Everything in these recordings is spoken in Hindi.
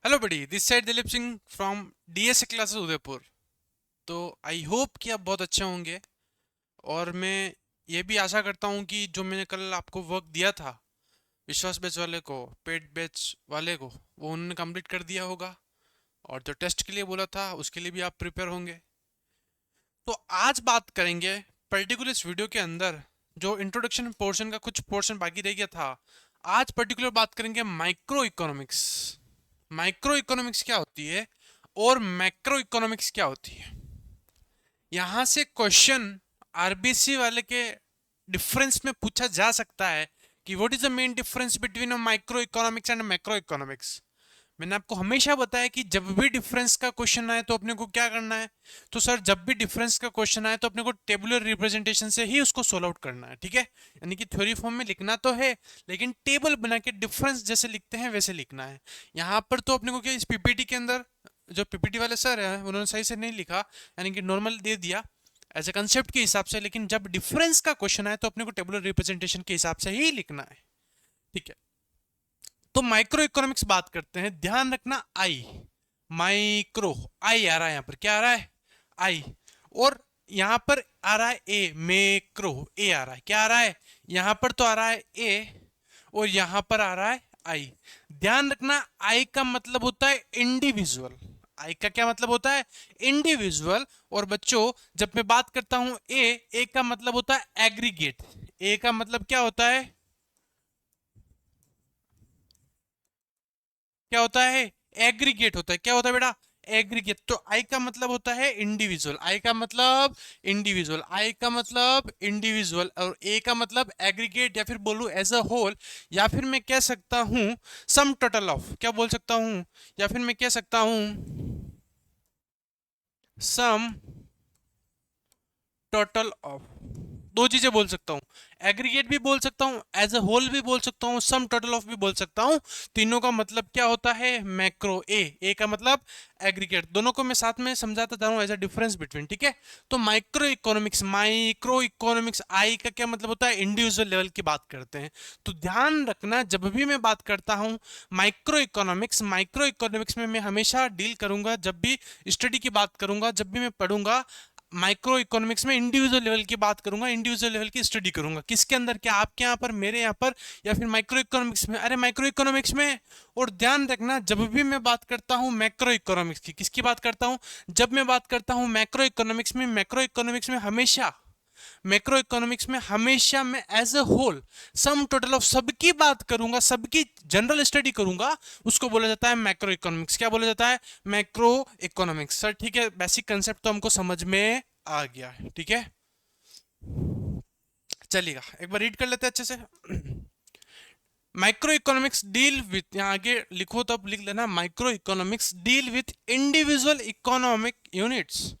हेलो बड़ी, this side Dilip Singh from DSA classes Udaipur. तो आई होप कि आप बहुत अच्छे होंगे। और मैं ये भी आशा करता हूँ कि जो मैंने कल आपको वर्क दिया था विश्वास बैच वाले को, पेड बैच वाले को, वो उन्होंने कंप्लीट कर दिया होगा। और जो टेस्ट के लिए बोला था उसके लिए भी आप प्रिपेयर होंगे। तो आज बात करेंगे पर्टिकुलर इस वीडियो के अंदर, जो इंट्रोडक्शन पोर्शन का कुछ पोर्शन बाकी रह गया था। आज पर्टिकुलर बात करेंगे माइक्रो इकोनॉमिक्स। माइक्रो इकोनॉमिक्स क्या होती है और मैक्रो इकोनॉमिक्स क्या होती है। यहां से क्वेश्चन आरबीसी वाले के डिफरेंस में पूछा जा सकता है कि what is the main difference between micro economics and macro economics. मैंने आपको हमेशा बताया कि जब भी डिफरेंस का क्वेश्चन आए तो अपने को क्या करना है। तो सर, जब भी डिफरेंस का क्वेश्चन आए तो अपने को टेबुलर रिप्रेजेंटेशन से ही उसको सोल्व आउट करना है, ठीक है। यानी कि थ्योरी फॉर्म में लिखना तो है, लेकिन टेबल बना के डिफरेंस जैसे लिखते हैं वैसे लिखना है। यहाँ पर तो अपने को क्या, इस पीपीटी के अंदर जो पीपीटी वाले सर हैं उन्होंने सही से नहीं लिखा, यानी कि नॉर्मल दे दिया एज ए कंसेप्ट के हिसाब से। लेकिन जब डिफरेंस का क्वेश्चन आए तो अपने को टेबुलर रिप्रेजेंटेशन के हिसाब से ही लिखना है, ठीक है। तो माइक्रो इकोनॉमिक्स बात करते हैं, ध्यान रखना आई, माइक्रो आई आ रहा है, यहाँ पर क्या आ रहा है, आई। और यहाँ पर आ रहा है ए, मैक्रो ए आ रहा है, क्या आ रहा है, यहाँ पर तो आ रहा है ए और यहाँ पर आ रहा है आई। ध्यान रखना, आई का मतलब होता है इंडिविजुअल। आई का क्या मतलब होता है, इंडिविजुअल। और बच्चों, जब मैं बात करता हूं ए का मतलब होता है एग्रीगेट। ए का मतलब क्या होता है, क्या होता है, एग्रीगेट होता है। क्या होता है बेटा, एग्रीगेट। तो आई का मतलब होता है इंडिविजुअल, आई का मतलब इंडिविजुअल, आई का मतलब इंडिविजुअल, और ए का मतलब एग्रीगेट, या फिर बोलूं एज अ होल, या फिर मैं कह सकता हूं सम टोटल ऑफ, क्या बोल सकता हूं, या फिर मैं कह सकता हूं सम टोटल ऑफ। दो चीजें बोल सकता हूँ, एग्रीगेट भी बोल सकता हूँ, एज अ होल भी बोल सकता हूँ, सम टोटल ऑफ भी बोल सकता हूँ। तीनों का मतलब क्या होता है, मैक्रो। ए का मतलब एग्रीगेट। दोनों को मैं साथ में समझाता जा रहा हूँ एज अ डिफरेंस बिटवीन, ठीक है। तो माइक्रो इकोनॉमिक्स आई का क्या मतलब होता है, इंडिविजुअल लेवल की बात करते हैं। तो ध्यान रखना, जब भी मैं बात करता हूँ माइक्रो इकोनॉमिक्स में मैं हमेशा डील करूंगा, जब भी स्टडी की बात करूंगा, जब भी मैं पढ़ूंगा माइक्रो इकोनॉमिक्स में इंडिविजुअल लेवल की बात करूंगा, इंडिविजुअल लेवल की स्टडी करूंगा। किसके अंदर, क्या आपके यहाँ पर, मेरे यहाँ पर, या फिर माइक्रो इकोनॉमिक्स में, अरे माइक्रो इकोनॉमिक्स में। और ध्यान रखना, जब भी मैं बात करता हूँ मैक्रो इकोनॉमिक्स की, किसकी बात करता हूँ, जब मैं बात करता हूँ मैक्रो इकोनॉमिक्स में हमेशा, मैक्रो इकोनॉमिक्स में हमेशा मैं as a whole sum total of सबकी बात करूंगा, सबकी जनरल स्टडी करूंगा। उसको बोला जाता है मैक्रो इकोनॉमिक्स। क्या बोला जाता है, मैक्रो इकोनॉमिक्स। सर ठीक है, बेसिक कंसेप्ट तो हमको समझ में आ गया है, ठीक है। चलिएगा, एक बार रीड कर लेते हैं अच्छे से। माइक्रो इकोनॉमिक्स डील विथ, यहाँ आगे लिखो तब लिख लेना, micro economics deal with individual economic units.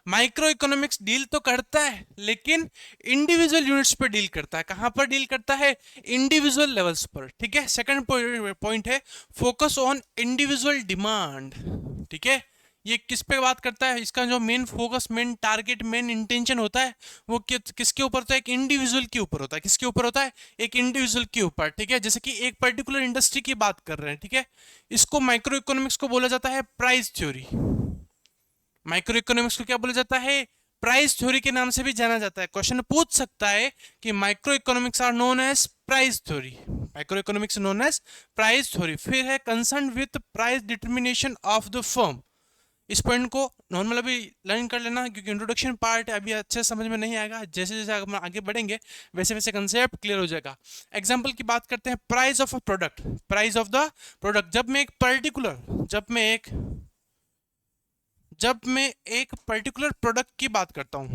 Micro economics deal तो करता है, लेकिन इंडिविजुअल यूनिट्स पर डील करता है। कहां पर डील करता है, इंडिविजुअल लेवल्स पर, ठीक है। सेकंड पॉइंट है फोकस ऑन इंडिविजुअल डिमांड, ठीक है। ये किस पे बात करता है, इसका जो main focus, main target, main intention होता है वो किसके ऊपर होता है, एक इंडिविजुअल के ऊपर होता है। किसके ऊपर होता है, एक इंडिविजुअल के ऊपर, ठीक है। जैसे कि एक पर्टिकुलर इंडस्ट्री की बात कर रहे हैं, ठीक है। इसको माइक्रो इकोनॉमिक्स को बोला जाता है प्राइस थ्योरी। माइक्रो इकोनॉमिक्स को क्या बोला जाता है, प्राइस थ्योरी के नाम से भी जाना जाता है। क्वेश्चन पूछ सकता है कि micro economics are known as price theory, micro economics known as price theory. फिर है concern with price determination of the firm. इस पॉइंट को नॉर्मल अभी लर्न कर लेना, क्योंकि इंट्रोडक्शन पार्ट अभी अच्छे से समझ में नहीं आएगा। जैसे जैसे हम आगे बढ़ेंगे वैसे वैसे कंसेप्ट क्लियर हो जाएगा। एग्जांपल की बात करते हैं, price of a product, price of the product. जब मैं एक पर्टिकुलर प्रोडक्ट की बात करता हूं,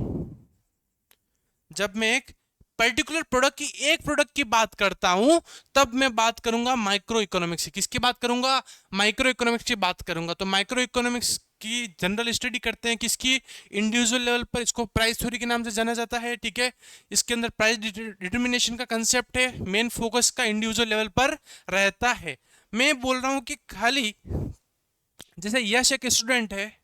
जब मैं एक पर्टिकुलर प्रोडक्ट की, एक प्रोडक्ट की बात करता हूं, तब मैं बात करूंगा माइक्रो इकोनॉमिक्स की। किसकी बात करूंगा, माइक्रो इकोनॉमिक्स की बात करूंगा। तो माइक्रो इकोनॉमिक्स की जनरल स्टडी करते हैं किसकी, इंडिविजुअल लेवल पर। इसको प्राइस थ्योरी के नाम से जाना जाता है, ठीक है। इसके अंदर प्राइस डिटर्मिनेशन का कंसेप्ट है, मेन फोकस का इंडिविजुअल लेवल पर रहता है। मैं बोल रहा हूं कि खाली, जैसे यश एक स्टूडेंट है,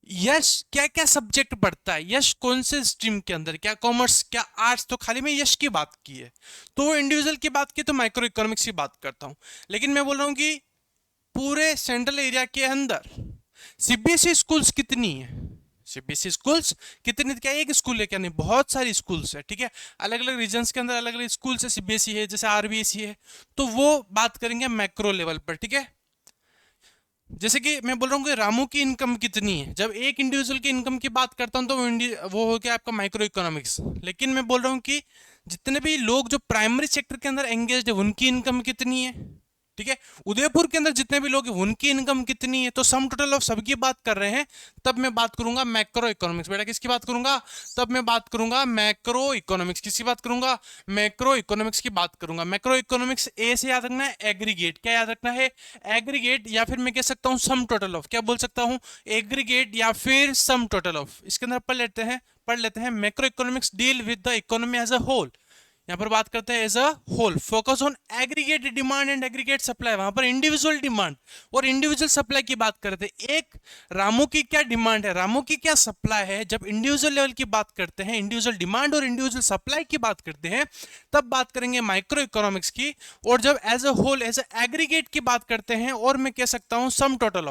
यश क्या क्या सब्जेक्ट पढ़ता है, यश कौन से स्ट्रीम के अंदर, क्या कॉमर्स, क्या आर्ट्स, तो खाली मैं यश की बात की है। तो इंडिविजुअल की बात की तो माइक्रो इकोनॉमिक्स की बात करता हूं। लेकिन मैं बोल रहा हूं कि पूरे सेंट्रल एरिया के अंदर सीबीएसई स्कूल्स कितनी है, सीबीएसई स्कूल्स कितनी, क्या एक स्कूल है क्या, नहीं, बहुत सारी स्कूल्स है, ठीक है, अलग अलग रीजन्स के अंदर अलग अलग स्कूल्स है, सीबीएसई है, जैसे आरबीएसई है, तो वो बात करेंगे मैक्रो लेवल पर, ठीक है। जैसे कि मैं बोल रहा हूँ कि रामू की इनकम कितनी है, जब एक इंडिविजुअल की इनकम की बात करता हूँ तो वो हो गया आपका माइक्रो इकोनॉमिक्स। लेकिन मैं बोल रहा हूँ कि जितने भी लोग जो प्राइमरी सेक्टर के अंदर एंगेज है उनकी इनकम कितनी है, ठीक है, उदयपुर के अंदर जितने भी लोग हैं उनकी इनकम कितनी है, तो सम टोटल ऑफ सबकी बात कर रहे हैं, तब मैं बात करूंगा मैक्रो इकोनॉमिक्स। बेटा किसकी बात करूंगा, तब मैं बात करूंगा मैक्रो इकोनॉमिक्स। किसकी बात करूंगा, मैक्रो इकोनॉमिक्स की बात करूंगा। मैक्रो इकोनॉमिक्स ए से याद रखना है एग्रीगेट, क्या याद रखना है, एग्रीगेट, या फिर मैं कह सकता हूं सम टोटल ऑफ, क्या बोल सकता हूं, एग्रीगेट या फिर सम टोटल ऑफ। इसके अंदर पढ़ लेते हैं macro economics deal with the economy as a whole. यहाँ पर बात करते हैं as a whole, focus on aggregate demand and aggregate supply. वहां पर इंडिविजुअल डिमांड और इंडिविजुअल सप्लाई की बात करते हैं। एक रामू की क्या डिमांड है, रामू की क्या सप्लाई है, जब इंडिविजुअल लेवल की बात करते हैं, इंडिविजुअल डिमांड और इंडिविजुअल सप्लाई की बात करते हैं, तब बात करेंगे माइक्रो इकोनॉमिक्स की। और जब as a whole as a aggregate की बात करते हैं, और मैं कह सकता हूं सम टोटल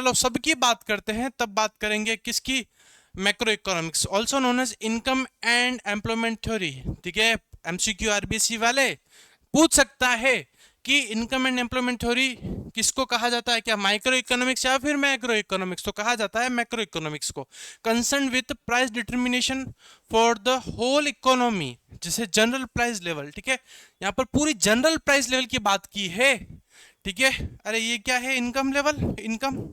ऑफ सबकी बात करते हैं, तब बात करेंगे किसकी, macro economics, also known as income and employment theory, ठीक है। एमसीक्यू आरबीसी वाले पूछ सकता है कि इनकम एंड एम्प्लॉयमेंट थ्योरी किसको कहा जाता है, क्या माइक्रो इकोनॉमिक्स या फिर मैक्रो इकोनॉमिक्स, तो कहा जाता है मैक्रो इकोनॉमिक्स को। Concern with price determination for the whole economy, जैसे जनरल प्राइस लेवल, ठीक है, यहाँ पर पूरी जनरल प्राइस लेवल की बात की है, ठीक है। अरे ये क्या है, इनकम लेवल, इनकम,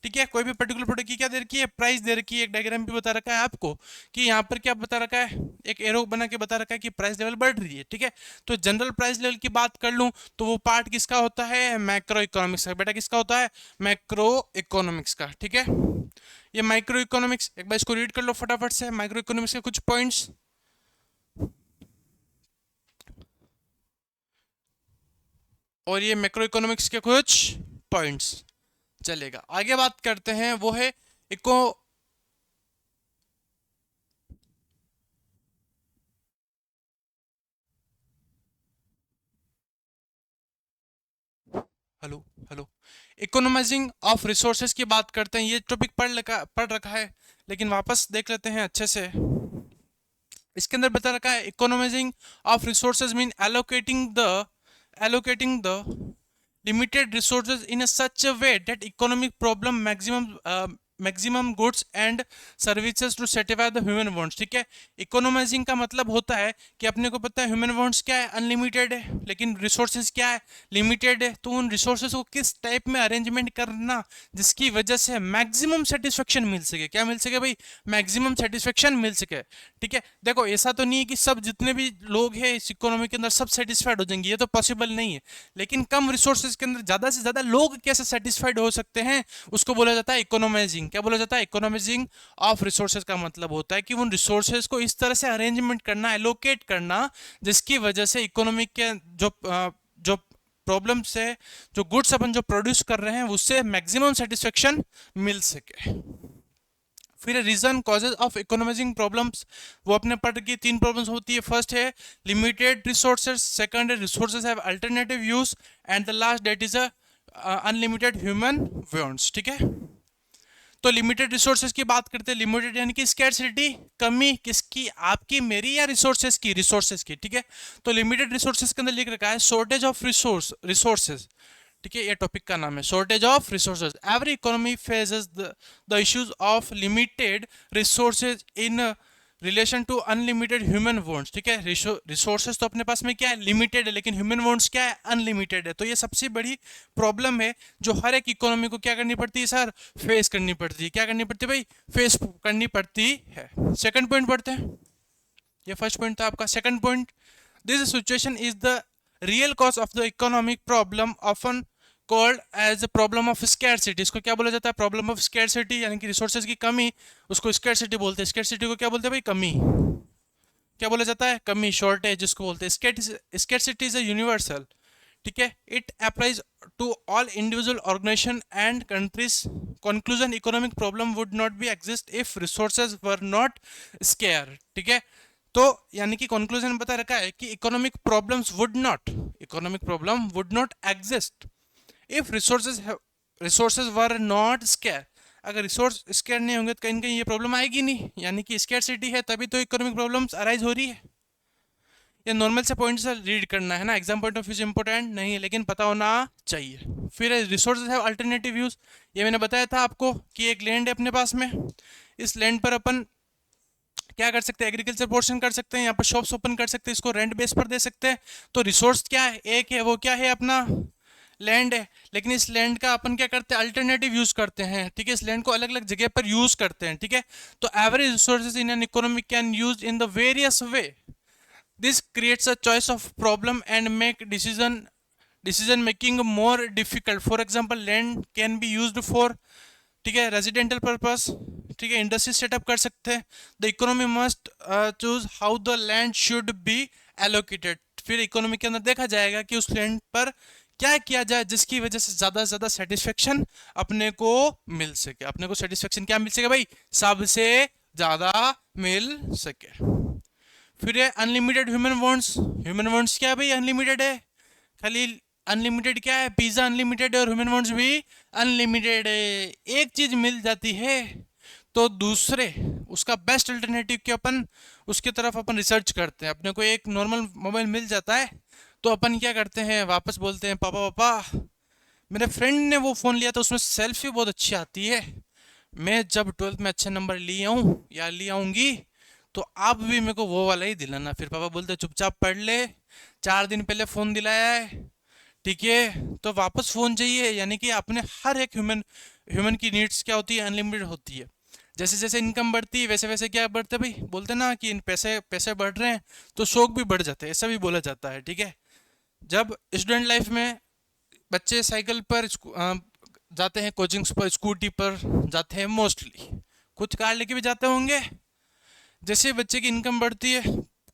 ठीक है, कोई भी पर्टिकुलर प्रोडक्ट की क्या दे रखी है, प्राइस दे रखी है, एक डायग्राम भी बता रखा है आपको कि यहाँ पर क्या बता रखा है, एक एरो बना के बता रखा है कि प्राइस लेवल बढ़ रही है, ठीक है। तो जनरल प्राइस लेवल की बात कर लूं तो वो पार्ट किसका होता है, मैक्रो इकोनॉमिक्स का। बेटा किसका होता है, मैक्रो इकोनॉमिक्स का, ठीक है। ये माइक्रो इकोनॉमिक्स, एक बार इसको रीड कर लो फटाफट से, माइक्रो इकोनॉमिक्स के कुछ पॉइंट्स, और ये मैक्रो इकोनॉमिक्स के कुछ पॉइंट्स। चलेगा, आगे बात करते हैं, वो है eco, hello hello, economising of resources की बात करते हैं। ये टॉपिक पढ़ रखा है, लेकिन वापस देख लेते हैं अच्छे से। इसके अंदर बता रखा है economising of resources mean allocating the limited resources in a such a way that economic problem maximum goods and services to satisfy the human wants, ठीक है। इकोनोमाइजिंग का मतलब होता है कि अपने को पता है ह्यूमन वांट्स क्या है, अनलिमिटेड है, लेकिन रिसोर्सेज क्या है, लिमिटेड है। तो उन रिसोर्सेज को किस टाइप में अरेंजमेंट करना जिसकी वजह से मैक्सिमम सेटिस्फेक्शन मिल सके, क्या मिल सके भाई, मैक्सिमम सेटिस्फेक्शन मिल सके, ठीक है। देखो ऐसा तो नहीं है कि सब जितने भी लोग हैं इस इकोनॉमी के अंदर सब सेटिस्फाइड हो जाएंगे, ये तो पॉसिबल नहीं है, लेकिन कम रिसोर्सेज के अंदर ज्यादा से ज्यादा लोग कैसे सेटिस्फाइड हो सकते हैं, उसको बोला जाता है इकोनोमाइजिंग। क्या बोला जाता है, इकोनोमाइजिंग ऑफ रिसोर्सेज का मतलब होता है कि उन रिसोर्सेज को इस तरह से अरेंजमेंट करना, एलोकेट करना, जिसकी वजह से इकोनॉमिक के जो प्रॉब्लम से जो गुड्स अपन जो प्रोड्यूस कर रहे हैं उससे मैक्सिमम सेटिस्फेक्शन मिल सके। फिर रीजन कॉजेज ऑफ इकोनॉमाइजिंग प्रॉब्लम्स, वो अपने पढ़ की 3 प्रॉब्लम्स होती है। फर्स्ट है लिमिटेड रिसोर्सेज, सेकंड है resources have alternative use, and the last that is unlimited human wants, ठीक है। तो लिमिटेड रिसोर्सेज की बात करते हैं, लिमिटेड यानी कि स्कैरसिटी, कमी किसकी, आपकी, मेरी, या रिसोर्सेज की, ठीक है। तो लिमिटेड रिसोर्सेज के अंदर लिख रखा है शॉर्टेज ऑफ रिसोर्सेज, ठीक है, ये टॉपिक का नाम है shortage of resources. Every economy faces the issues of limited resources in relation to unlimited human wants, ठीक है। रिसोर्सेज तो अपने पास में क्या है, लिमिटेड है, लेकिन ह्यूमन वांट्स क्या है, अनलिमिटेड है। तो ये सबसे बड़ी प्रॉब्लम है जो हर एक इकोनॉमी को क्या करनी पड़ती है सर, फेस करनी पड़ती है। क्या करनी पड़ती है भाई, फेस करनी पड़ती है। सेकंड पॉइंट पढ़ते हैं, ये फर्स्ट पॉइंट था आपका। Second point, this situation is the real cause of the economic problem often called as problem of scarcity. इसको क्या बोला जाता है, प्रॉब्लम ऑफ स्कैरसिटी, यानी कि रिसोर्सेज की कमी, उसको स्कैरसिटी बोलते हैं। स्कैरसिटी को क्या बोलते हैं भाई, कमी, क्या बोला जाता है, कमी, शॉर्टेज जिसको बोलते हैं। स्कैरसिटी इज अ यूनिवर्सल, ठीक है, it applies to all individual organization and countries. Conclusion, economic problem would not be exist if resources were not scarce, ठीक है। तो यानी कि कंक्लूजन बता रखा है कि economic problems would not, economic problem would not exist. If resources were not scarce, अगर रिसोर्स स्केयर नहीं होंगे तो कहीं ना कहीं ये प्रॉब्लम आएगी नहीं, यानी कि स्केर्सिटी है तभी तो इकोनॉमिक प्रॉब्लम्स अराइज हो रही है। ये नॉर्मल से पॉइंट से रीड करना है ना, एग्जाम पॉइंट ऑफ व्यू से इंपॉर्टेंट नहीं है लेकिन पता होना चाहिए। फिर रिसोर्सेज है अल्टरनेटिव यूज, ये मैंने बताया था आपको कि एक लैंड है अपने पास में, इस लैंड पर अपन क्या कर सकते हैं, एग्रीकल्चर पोर्शन कर सकते हैं, यहाँ पर शॉप्स ओपन कर सकते हैं, इसको रेंट बेस पर दे सकते हैं। तो रिसोर्स क्या है, एक है वो क्या है अपना लैंड है, लेकिन इस लैंड का अपन क्या करते हैं, अल्टरनेटिव यूज करते हैं, ठीक है, इस लैंड को अलग अलग जगह पर यूज करते हैं, ठीक है। तो average resources in an economy can use in the various way, this creates a choice of problem and make decision making more difficult. For example land can be used for, ठीक है, रेजिडेंटल पर्पस, ठीक है, इंडस्ट्री सेटअप कर सकते हैं। The economy must choose how the land should be allocated, फिर इकोनॉमी के अंदर देखा जाएगा कि उस लैंड पर क्या किया जाए जिसकी वजह से ज्यादा से ज्यादा सेटिस्फेक्शन अपने को मिल सके। अपने को सेटिस्फेक्शन क्या मिल सके भाई, सबसे ज्यादा मिल सके। फिर है unlimited human wants, human wants क्या है भाई, अनलिमिटेड है, खाली अनलिमिटेड क्या है, पिज्जा अनलिमिटेड है और ह्यूमन वांट्स भी अनलिमिटेड है। एक चीज मिल जाती है तो दूसरे उसका बेस्ट अल्टरनेटिव के अपन उसकी तरफ अपन रिसर्च करते हैं। अपने को एक नॉर्मल मोबाइल मिल जाता है तो अपन क्या करते हैं, वापस बोलते हैं पापा पापा मेरे फ्रेंड ने वो फ़ोन लिया था उसमें सेल्फी बहुत अच्छी आती है, मैं जब 12th में अच्छे नंबर लिए आऊँ या ले आऊँगी तो आप भी मेरे को वो वाला ही दिलाना। फिर पापा बोलते चुपचाप पढ़ ले, 4 दिन पहले फ़ोन दिलाया है, ठीक है, तो वापस फ़ोन चाहिए। यानी कि अपने हर एक ह्यूमन की नीड्स क्या होती है, अनलिमिटेड होती है। जैसे जैसे इनकम बढ़ती है वैसे वैसे क्या बढ़ता है भाई, बोलते ना कि इन पैसे पैसे बढ़ रहे हैं तो शौक भी बढ़ जाते हैं, ऐसा भी बोला जाता है, ठीक है। जब स्टूडेंट लाइफ में बच्चे साइकिल पर जाते हैं, कोचिंग्स पर स्कूटी पर जाते हैं मोस्टली, कुछ कार लेके भी जाते होंगे। जैसे बच्चे की इनकम बढ़ती है,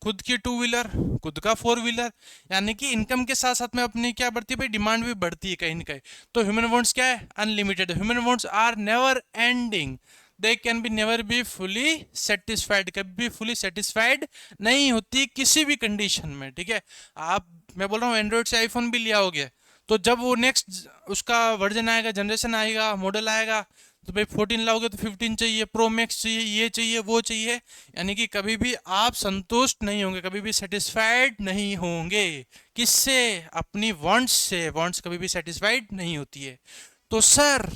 खुद की 2 व्हीलर, खुद का 4 व्हीलर, यानी कि इनकम के साथ साथ में अपनी क्या बढ़ती है भाई, डिमांड भी बढ़ती है कहीं ना कहीं। तो ह्यूमन वांट्स क्या है, unlimited. Human wants are never ending, they can be never be fully satisfied, कभी भी फुली सेटिस्फाइड नहीं होती किसी भी कंडीशन में, ठीक है। आप, मैं बोल रहा हूँ एंड्रॉइड से आईफोन भी लिया होगे तो जब वो नेक्स्ट उसका वर्जन आएगा, जनरेशन आएगा, मॉडल आएगा तो भाई 14 लाओगे तो 15 चाहिए, प्रो मैक्स चाहिए, ये चाहिए वो चाहिए, यानी कि कभी भी आप संतुष्ट नहीं होंगे, कभी भी सेटिस्फाइड नहीं होंगे। किससे, अपनी वांट्स से। वांट्स कभी भी सेटिस्फाइड नहीं होती है। तो सर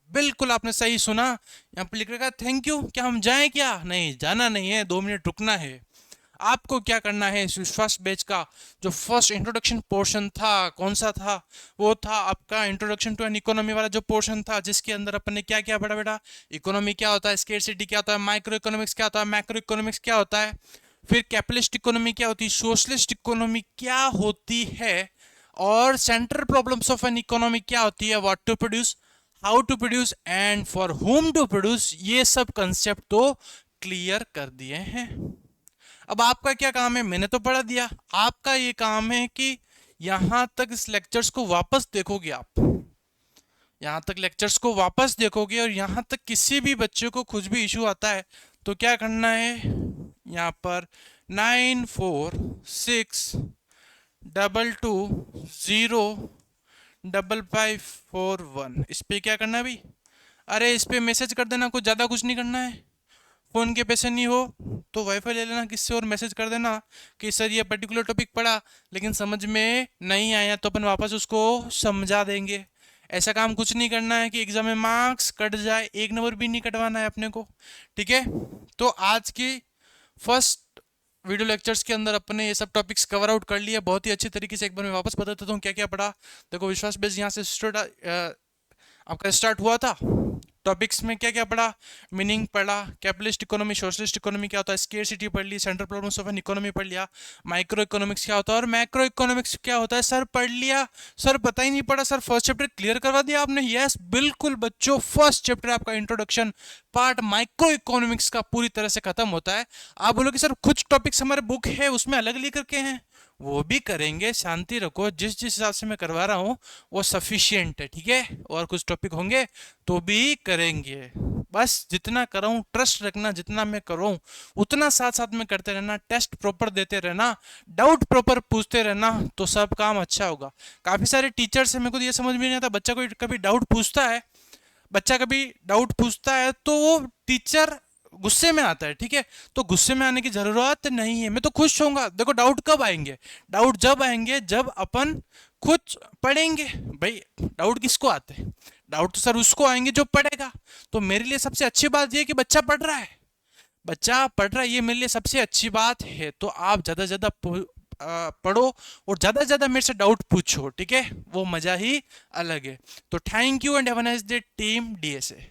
बिल्कुल आपने सही सुना, यहाँ पर लिख रखा थैंक यू, क्या हम जाएं, क्या नहीं जाना नहीं है, 2 मिनट रुकना है। आपको क्या करना है, इस फर्स्ट बैच का जो फर्स्ट इंट्रोडक्शन पोर्शन था कौन सा था, वो था आपका इंट्रोडक्शन टू एन इकोनॉमी वाला जो पोर्शन था, जिसके अंदर अपन ने क्या क्या पढ़ा बेटा, इकोनॉमी क्या होता है, स्केर्सिटी क्या होता है, माइक्रो इकोनॉमिक्स क्या होता है, मैक्रो इकोनॉमिक्स क्या होता है, फिर कैपिटलिस्ट इकोनॉमी क्या होती है, सोशलिस्ट इकोनॉमी क्या होती है, और central problems of an economy क्या होती है, what to produce, how to produce and for whom to produce, ये सब कंसेप्ट तो क्लियर कर दिए हैं। अब आपका क्या काम है, मैंने तो पढ़ा दिया, आपका ये काम है कि यहां तक इस लेक्चर्स को वापस देखोगे आप, यहां तक लेक्चर्स को वापस देखोगे और यहां तक किसी भी बच्चे को कुछ भी इशू आता है तो क्या करना है, यहाँ पर 9462205541 इस पे क्या करना है भाई, अरे इस पे मैसेज कर देना, कुछ ज़्यादा कुछ नहीं करना है। फ़ोन के पैसे नहीं हो तो वाईफाई ले लेना किससे और मैसेज कर देना कि सर ये पर्टिकुलर टॉपिक पढ़ा लेकिन समझ में नहीं आया, तो अपन वापस उसको समझा देंगे। ऐसा काम कुछ नहीं करना है कि एग्जाम में मार्क्स कट जाए, 1 नंबर भी नहीं कटवाना है अपने को, ठीक है। तो आज की फर्स्ट वीडियो लेक्चर्स के अंदर अपने ये सब टॉपिक्स कवर आउट कर लिया बहुत ही अच्छी तरीके से। एक बार मैं वापस बता देता हूँ क्या क्या पढ़ा। देखो विश्वास बेस यहाँ से आपका स्टार्ट हुआ था, टॉपिक्स में क्या क्या पढ़ा, मीनिंग पढ़ा, कैपिटलिस्ट इकोनॉमी, सोशलिस्ट इकोनॉमी क्या होता है, स्केर्सिटी पढ़ ली, central problems of an economy पढ़ लिया, माइक्रो इकोनॉमिक्स क्या होता है और मैक्रो इकोनॉमिक्स क्या होता है सर पढ़ लिया। सर पता ही नहीं पड़ा, सर फर्स्ट चैप्टर क्लियर करवा दिया आपने। यस बिल्कुल बच्चों, फर्स्ट चैप्टर आपका इंट्रोडक्शन पार्ट माइक्रो इकोनॉमिक्स का पूरी तरह से खत्म होता है। आप बोलो कि सर कुछ टॉपिक्स हमारे बुक है उसमें अलग लेकर के हैं, वो भी करेंगे, शांति रखो, जिस जिस हिसाब से मैं करवा रहा हूँ वो सफिशियंट है, ठीक है। और कुछ टॉपिक होंगे तो भी करेंगे, बस जितना कराऊँ ट्रस्ट रखना, जितना मैं कराऊँ उतना साथ साथ में करते रहना, टेस्ट प्रॉपर देते रहना, डाउट प्रॉपर पूछते रहना, तो सब काम अच्छा होगा। काफ़ी सारे टीचर्स हैं, मेरे को तो ये समझ में नहीं आता, बच्चा कोई कभी डाउट पूछता है, बच्चा कभी डाउट पूछता है तो वो टीचर गुस्से में आता है, ठीक है। तो गुस्से में आने की जरूरत नहीं है, मैं तो खुश होऊंगा। देखो डाउट कब आएंगे, डाउट जब आएंगे जब अपन खुद पढ़ेंगे। भाई डाउट किसको आते हैं, डाउट तो सर उसको आएंगे जो पढ़ेगा। तो मेरे लिए सबसे अच्छी बात यह है कि बच्चा पढ़ रहा है, बच्चा पढ़ रहा है, ये मेरे लिए सबसे अच्छी बात है। तो आप ज़्यादा से ज़्यादा पढ़ो और ज़्यादा से ज़्यादा मेरे से डाउट पूछो, ठीक है, वो मज़ा ही अलग है। तो thank you and have a nice day team DSA.